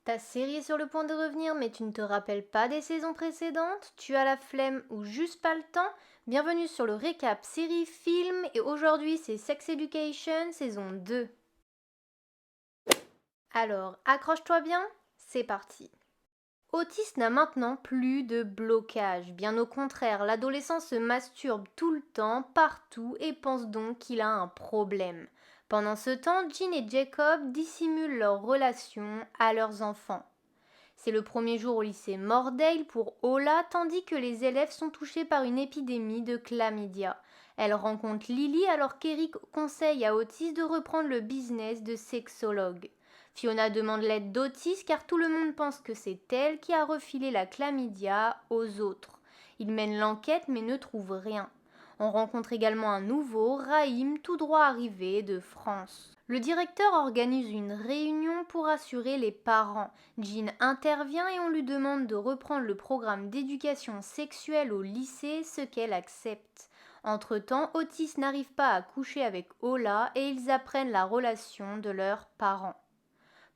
Ta série est sur le point de revenir, mais tu ne te rappelles pas des saisons précédentes? Tu as la flemme ou juste pas le temps? Bienvenue sur le récap série-film et aujourd'hui c'est Sex Education saison 2. Alors, accroche-toi bien, c'est parti. Otis n'a maintenant plus de blocage. Bien au contraire, l'adolescent se masturbe tout le temps, partout, et pense donc qu'il a un problème. Pendant ce temps, Jean et Jacob dissimulent leur relation à leurs enfants. C'est le premier jour au lycée Mordale pour Ola, tandis que les élèves sont touchés par une épidémie de chlamydia. Elle rencontre Lily alors qu'Eric conseille à Otis de reprendre le business de sexologue. Fiona demande l'aide d'Otis car tout le monde pense que c'est elle qui a refilé la chlamydia aux autres. Il mène l'enquête mais ne trouve rien. On rencontre également un nouveau, Raïm, tout droit arrivé de France. Le directeur organise une réunion pour assurer les parents. Jean intervient et on lui demande de reprendre le programme d'éducation sexuelle au lycée, ce qu'elle accepte. Entre-temps, Otis n'arrive pas à coucher avec Ola et ils apprennent la relation de leurs parents.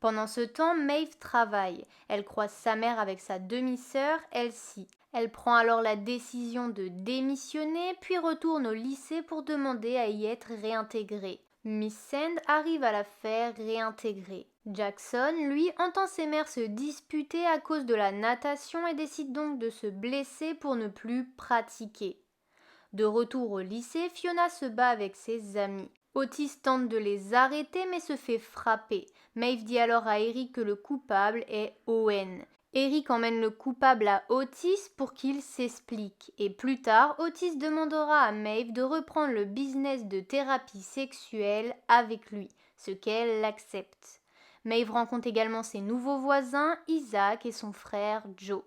Pendant ce temps, Maeve travaille. Elle croise sa mère avec sa demi-sœur, Elsie. Elle prend alors la décision de démissionner, puis retourne au lycée pour demander à y être réintégrée. Miss Sand arrive à la faire réintégrer. Jackson, lui, entend ses mères se disputer à cause de la natation et décide donc de se blesser pour ne plus pratiquer. De retour au lycée, Fiona se bat avec ses amis. Otis tente de les arrêter mais se fait frapper. Maeve dit alors à Eric que le coupable est Owen. Eric emmène le coupable à Otis pour qu'il s'explique. Et plus tard, Otis demandera à Maeve de reprendre le business de thérapie sexuelle avec lui, ce qu'elle accepte. Maeve rencontre également ses nouveaux voisins, Isaac et son frère Joe.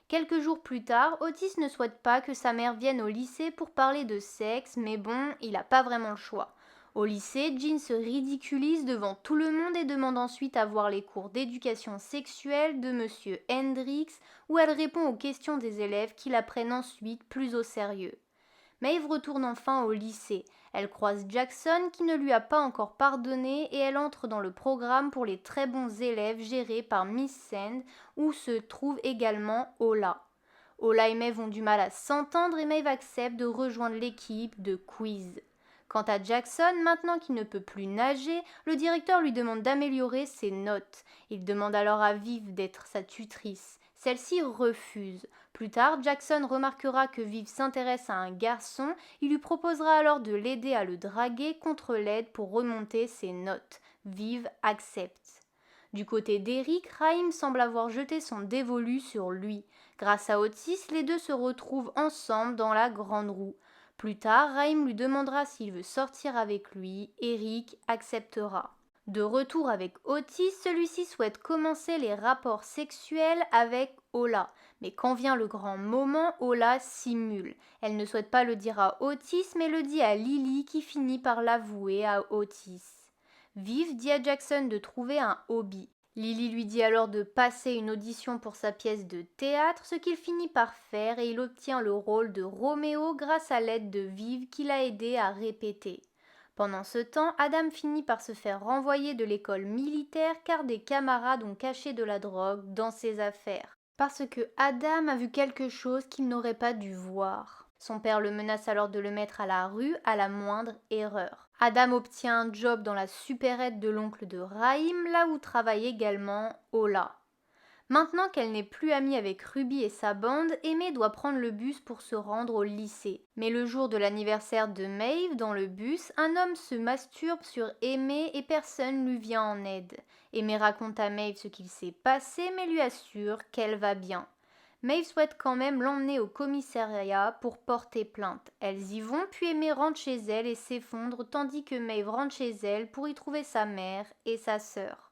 Quelques jours plus tard, Otis ne souhaite pas que sa mère vienne au lycée pour parler de sexe, mais bon, il n'a pas vraiment le choix. Au lycée, Jean se ridiculise devant tout le monde et demande ensuite à voir les cours d'éducation sexuelle de Monsieur Hendrix, où elle répond aux questions des élèves qui la prennent ensuite plus au sérieux. Maeve retourne enfin au lycée. Elle croise Jackson qui ne lui a pas encore pardonné et elle entre dans le programme pour les très bons élèves géré par Miss Sand où se trouve également Ola. Ola et Maeve ont du mal à s'entendre et Maeve accepte de rejoindre l'équipe de quiz. Quant à Jackson, maintenant qu'il ne peut plus nager, le directeur lui demande d'améliorer ses notes. Il demande alors à Viv d'être sa tutrice. Celle-ci refuse. Plus tard, Jackson remarquera que Viv s'intéresse à un garçon. Il lui proposera alors de l'aider à le draguer contre l'aide pour remonter ses notes. Viv accepte. Du côté d'Eric, Raïm semble avoir jeté son dévolu sur lui. Grâce à Otis, les deux se retrouvent ensemble dans la grande roue. Plus tard, Raïm lui demandera s'il veut sortir avec lui. Eric acceptera. De retour avec Otis, celui-ci souhaite commencer les rapports sexuels avec Ola. Mais quand vient le grand moment, Ola simule. Elle ne souhaite pas le dire à Otis, mais le dit à Lily qui finit par l'avouer à Otis. Viv dit à Jackson de trouver un hobby. Lily lui dit alors de passer une audition pour sa pièce de théâtre, ce qu'il finit par faire et il obtient le rôle de Roméo grâce à l'aide de Viv qui l'a aidé à répéter. Pendant ce temps, Adam finit par se faire renvoyer de l'école militaire car des camarades ont caché de la drogue dans ses affaires. Parce que Adam a vu quelque chose qu'il n'aurait pas dû voir. Son père le menace alors de le mettre à la rue à la moindre erreur. Adam obtient un job dans la supérette de l'oncle de Raïm, là où travaille également Ola. Maintenant qu'elle n'est plus amie avec Ruby et sa bande, Aimée doit prendre le bus pour se rendre au lycée. Mais le jour de l'anniversaire de Maeve, dans le bus, un homme se masturbe sur Aimée et personne lui vient en aide. Aimée raconte à Maeve ce qu'il s'est passé mais lui assure qu'elle va bien. Maeve souhaite quand même l'emmener au commissariat pour porter plainte. Elles y vont, puis Aimée rentre chez elle et s'effondre tandis que Maeve rentre chez elle pour y trouver sa mère et sa sœur.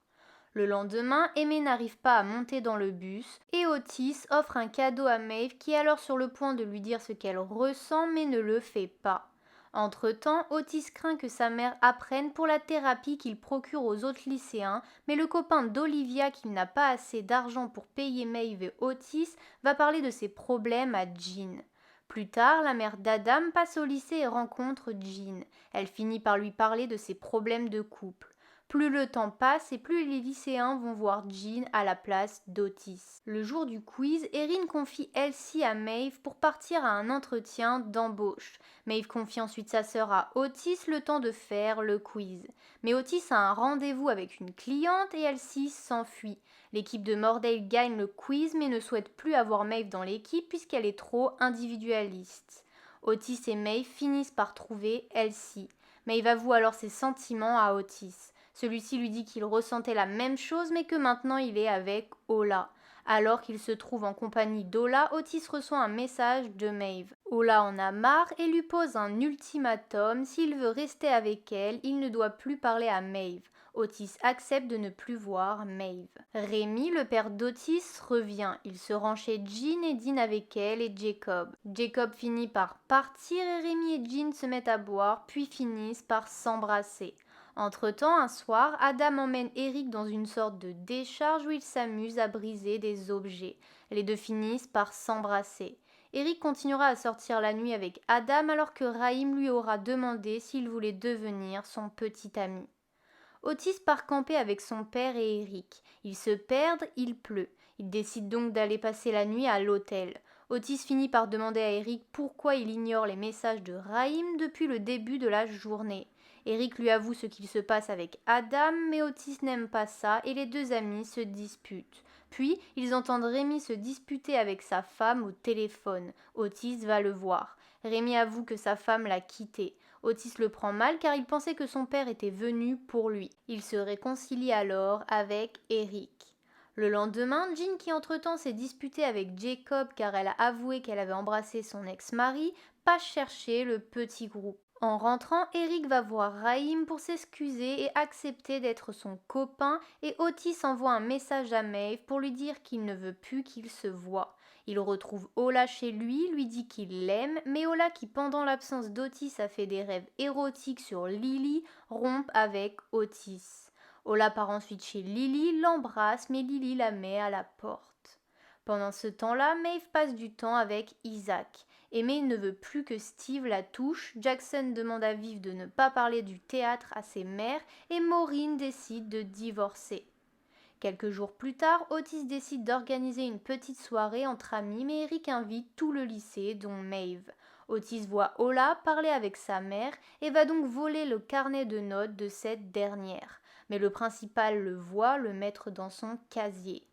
Le lendemain, Aimée n'arrive pas à monter dans le bus et Otis offre un cadeau à Maeve qui est alors sur le point de lui dire ce qu'elle ressent mais ne le fait pas. Entre-temps, Otis craint que sa mère apprenne pour la thérapie qu'il procure aux autres lycéens, mais le copain d'Olivia qui n'a pas assez d'argent pour payer Maeve et Otis va parler de ses problèmes à Jean. Plus tard, la mère d'Adam passe au lycée et rencontre Jean. Elle finit par lui parler de ses problèmes de couple. Plus le temps passe et plus les lycéens vont voir Jean à la place d'Otis. Le jour du quiz, Erin confie Elsie à Maeve pour partir à un entretien d'embauche. Maeve confie ensuite sa sœur à Otis le temps de faire le quiz. Mais Otis a un rendez-vous avec une cliente et Elsie s'enfuit. L'équipe de Mordale gagne le quiz mais ne souhaite plus avoir Maeve dans l'équipe puisqu'elle est trop individualiste. Otis et Maeve finissent par trouver Elsie. Maeve avoue alors ses sentiments à Otis. Celui-ci lui dit qu'il ressentait la même chose mais que maintenant il est avec Ola. Alors qu'il se trouve en compagnie d'Ola, Otis reçoit un message de Maeve. Ola en a marre et lui pose un ultimatum. S'il veut rester avec elle, il ne doit plus parler à Maeve. Otis accepte de ne plus voir Maeve. Rémi, le père d'Otis, revient. Il se rend chez Jean et dîne avec elle et Jacob. Jacob finit par partir et Rémi et Jean se mettent à boire, puis finissent par s'embrasser. Entre-temps, un soir, Adam emmène Eric dans une sorte de décharge où il s'amuse à briser des objets. Les deux finissent par s'embrasser. Eric continuera à sortir la nuit avec Adam alors que Raïm lui aura demandé s'il voulait devenir son petit ami. Otis part camper avec son père et Eric. Ils se perdent, il pleut. Ils décident donc d'aller passer la nuit à l'hôtel. Otis finit par demander à Eric pourquoi il ignore les messages de Raïm depuis le début de la journée. Eric lui avoue ce qu'il se passe avec Adam, mais Otis n'aime pas ça et les deux amis se disputent. Puis, ils entendent Rémi se disputer avec sa femme au téléphone. Otis va le voir. Rémi avoue que sa femme l'a quitté. Otis le prend mal car il pensait que son père était venu pour lui. Il se réconcilie alors avec Eric. Le lendemain, Jean, qui entre-temps s'est disputée avec Jacob car elle a avoué qu'elle avait embrassé son ex-mari, passe chercher le petit groupe. En rentrant, Eric va voir Raïm pour s'excuser et accepter d'être son copain et Otis envoie un message à Maeve pour lui dire qu'il ne veut plus qu'ils se voient. Il retrouve Ola chez lui dit qu'il l'aime, mais Ola, qui pendant l'absence d'Otis a fait des rêves érotiques sur Lily, rompt avec Otis. Ola part ensuite chez Lily, l'embrasse, mais Lily la met à la porte. Pendant ce temps-là, Maeve passe du temps avec Isaac. Aimée ne veut plus que Steve la touche, Jackson demande à Viv de ne pas parler du théâtre à ses mères et Maureen décide de divorcer. Quelques jours plus tard, Otis décide d'organiser une petite soirée entre amis, mais Eric invite tout le lycée, dont Maeve. Otis voit Ola parler avec sa mère et va donc voler le carnet de notes de cette dernière. Mais le principal le voit le mettre dans son casier.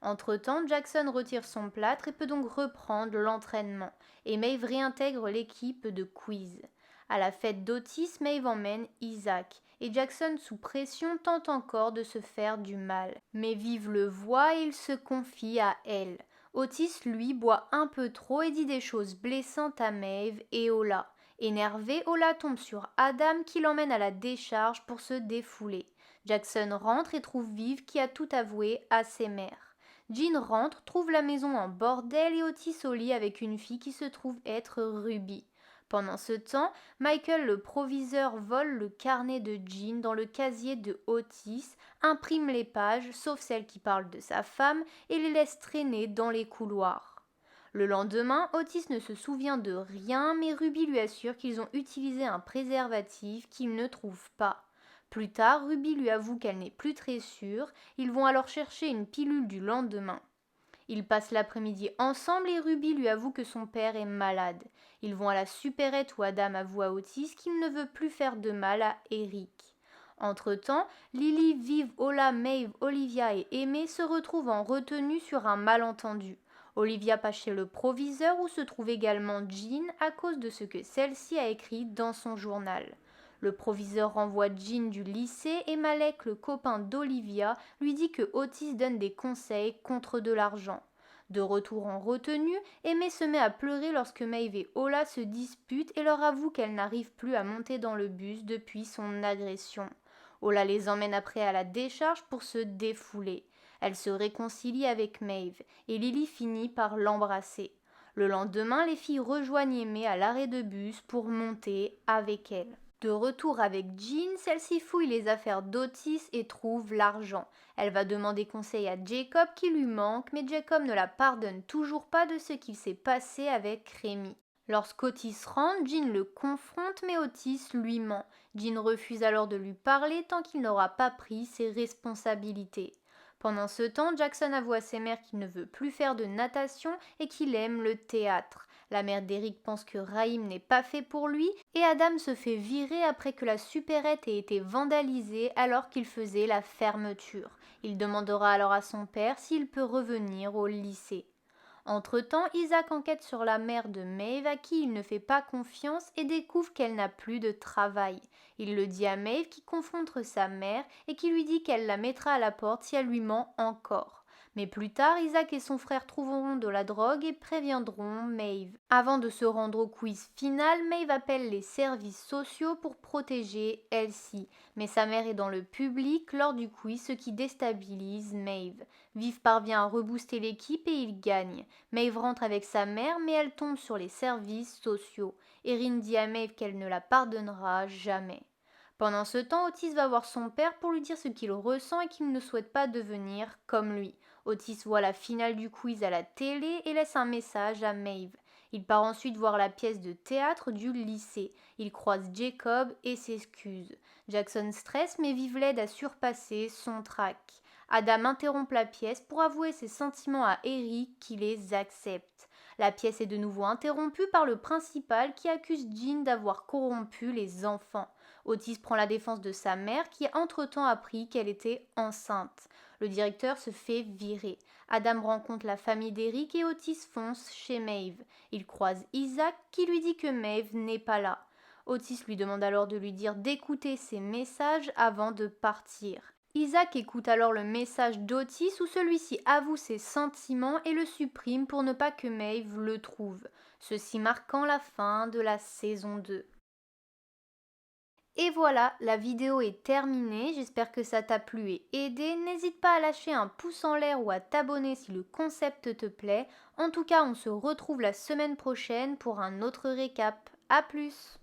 Entre-temps, Jackson retire son plâtre et peut donc reprendre l'entraînement. Et Maeve réintègre l'équipe de quiz. À la fête d'Otis, Maeve emmène Isaac. Et Jackson, sous pression, tente encore de se faire du mal. Mais Viv le voit et il se confie à elle. Otis, lui, boit un peu trop et dit des choses blessantes à Maeve et Ola. Énervé, Ola tombe sur Adam qui l'emmène à la décharge pour se défouler. Jackson rentre et trouve Viv qui a tout avoué à ses mères. Jean rentre, trouve la maison en bordel et Otis au lit avec une fille qui se trouve être Ruby. Pendant ce temps, Michael le proviseur vole le carnet de Jean dans le casier de Otis, imprime les pages, sauf celles qui parlent de sa femme, et les laisse traîner dans les couloirs. Le lendemain, Otis ne se souvient de rien, mais Ruby lui assure qu'ils ont utilisé un préservatif qu'il ne trouve pas. Plus tard, Ruby lui avoue qu'elle n'est plus très sûre, ils vont alors chercher une pilule du lendemain. Ils passent l'après-midi ensemble et Ruby lui avoue que son père est malade. Ils vont à la supérette où Adam avoue à Otis qu'il ne veut plus faire de mal à Eric. Entre-temps, Lily, Viv, Ola, Maeve, Olivia et Aimée se retrouvent en retenue sur un malentendu. Olivia passe chez le proviseur où se trouve également Jean à cause de ce que celle-ci a écrit dans son journal. Le proviseur renvoie Jean du lycée et Malek, le copain d'Olivia, lui dit que Otis donne des conseils contre de l'argent. De retour en retenue, Aimée se met à pleurer lorsque Maeve et Ola se disputent et leur avoue qu'elle n'arrive plus à monter dans le bus depuis son agression. Ola les emmène après à la décharge pour se défouler. Elle se réconcilie avec Maeve et Lily finit par l'embrasser. Le lendemain, les filles rejoignent Aimée à l'arrêt de bus pour monter avec elle. De retour avec Jean, celle-ci fouille les affaires d'Otis et trouve l'argent. Elle va demander conseil à Jacob qui lui manque, mais Jacob ne la pardonne toujours pas de ce qu'il s'est passé avec Rémi. Lorsqu'Otis rentre, Jean le confronte mais Otis lui ment. Jean refuse alors de lui parler tant qu'il n'aura pas pris ses responsabilités. Pendant ce temps, Jackson avoue à ses mères qu'il ne veut plus faire de natation et qu'il aime le théâtre. La mère d'Eric pense que Raïm n'est pas fait pour lui et Adam se fait virer après que la supérette ait été vandalisée alors qu'il faisait la fermeture. Il demandera alors à son père s'il peut revenir au lycée. Entre-temps, Isaac enquête sur la mère de Maeve à qui il ne fait pas confiance et découvre qu'elle n'a plus de travail. Il le dit à Maeve qui confronte sa mère et qui lui dit qu'elle la mettra à la porte si elle lui ment encore. Mais plus tard, Isaac et son frère trouveront de la drogue et préviendront Maeve. Avant de se rendre au quiz final, Maeve appelle les services sociaux pour protéger Elsie. Mais sa mère est dans le public lors du quiz, ce qui déstabilise Maeve. Viv parvient à rebooster l'équipe et il gagne. Maeve rentre avec sa mère mais elle tombe sur les services sociaux. Erin dit à Maeve qu'elle ne la pardonnera jamais. Pendant ce temps, Otis va voir son père pour lui dire ce qu'il ressent et qu'il ne souhaite pas devenir comme lui. Otis voit la finale du quiz à la télé et laisse un message à Maeve. Il part ensuite voir la pièce de théâtre du lycée. Il croise Jacob et s'excuse. Jackson stresse mais Viv l'aide à surpasser son trac. Adam interrompt la pièce pour avouer ses sentiments à Eric qui les accepte. La pièce est de nouveau interrompue par le principal qui accuse Jean d'avoir corrompu les enfants. Otis prend la défense de sa mère qui a entre-temps appris qu'elle était enceinte. Le directeur se fait virer. Adam rencontre la famille d'Eric et Otis fonce chez Maeve. Il croise Isaac qui lui dit que Maeve n'est pas là. Otis lui demande alors de lui dire d'écouter ses messages avant de partir. Isaac écoute alors le message d'Otis où celui-ci avoue ses sentiments et le supprime pour ne pas que Maeve le trouve, ceci marquant la fin de la saison 2. Et voilà, la vidéo est terminée, j'espère que ça t'a plu et aidé. N'hésite pas à lâcher un pouce en l'air ou à t'abonner si le concept te plaît. En tout cas, on se retrouve la semaine prochaine pour un autre récap. A plus!